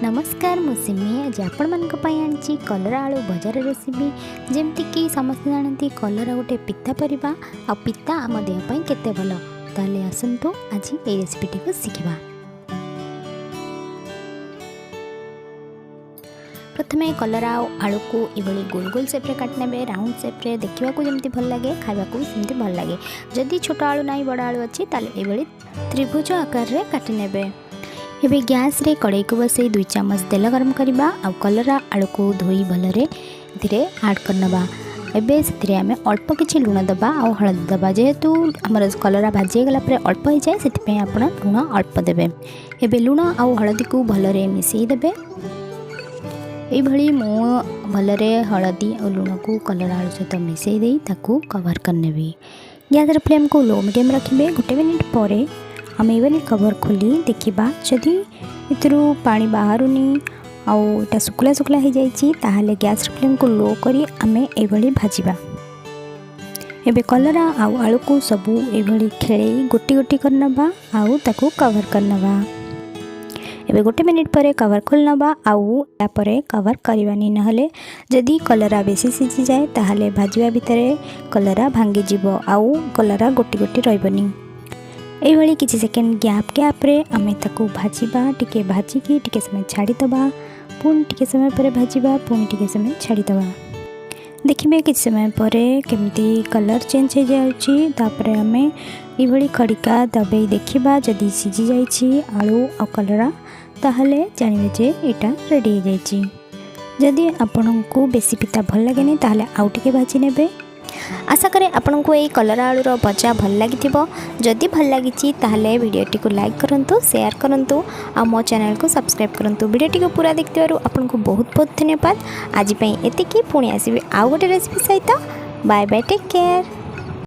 नमस्कार मु सिमी आज आपण मानक पई आनी कलरा आलू भजार रेसिपी जेमती कि समस्त जानती कलरा गोटे पिता परिबा आ पिता आम देह पई केते भल ताले आसंतु आज ए रेसिपीटी को शिखिबा। प्रथमे कलरा आलू को इभली गोल गोल शेप रे काट नेबे राउंड शेप रे देखिबा को जेमती भल लागे खाइबा को सेमती भल लागे। जदि छोट आलू नाही बड़ आलू अछि ताले इभली त्रिभुज आकार रे काटी नेबे। एबे गैस रे कड़ाई को बसई 2 चम्मच तेल गरम करबा आ कलरा आलू को धोई भलरे धीरे ऐड करनबा। एबे सेतिरे आमे अल्प किछि लूण दबा आ हळदी दबा जेहेतु हमर कलरा भाजी गला परे अल्प हो जाए सेति आपण लूण अल्प देबे। एबे लूण आ हळदी को भलरे मिसई देबे। एई भली मो भलरे हळदी और लूण को कलरा आलू सहित मिसई देई ताकू कवर करनेबे। गैस रे फ्लेम को लो मीडियम रखिबे। गोटे मिनिट परे आम ये कवर खोली देखा जदि इतरू पानी बाहरुनी आटा सुखला सुखला हो जाए गैस फ्लेम को लो करी आमे एभली भाजिबा। एबे कलरा आउ आलू को सबू एभली खेले गोटी गोटी करनबा आउ ताकू कवर करनबा। एबे गोटे मिनिट परे कवर खोल नबा आउ तापरे कवर करवानी नहले जदि कलरा बेसी सिझी जाए ताहले भाजिबा भितरे कलरा भांगी जिवो आउ कलरा गोटी गोटी रहबनी। एभली किछि सेकेंड गैप रे आमे ताकू भाजिबा टिके भाजिकी टिके समय छाड़ी दबा पुणी टिके समय पर भाजिबा पुणी टिके समय छाड़ी दबा। देखिबे किछि समय परे केमती कलर चेंज हो जाउची तापरे आमे एभली खड़िका दबे देखिबा जदि सिझी जाइछि आलू आ कलरा ताहले जानिबे जे एटा रेडी हो जाइछि। जदि आपनकू बेसी पिता भल लागेनी ताहले आउ टिके भाजी नेबे। आशा करे आपन को ये कलरा आलूर भजा भल लगी। जदि भल लगी ताहले वीडियोटी को लाइक करंतु शेयर करंतु आ मो चैनल को सब्सक्राइब करंतु। वीडियोटी को पूरा देखिथिबारु आपन को बहुत बहुत धन्यवाद। आज पई एतिकी पुणी आसीबे आउ गोटे रेसिपी सहित। Bye bye take care.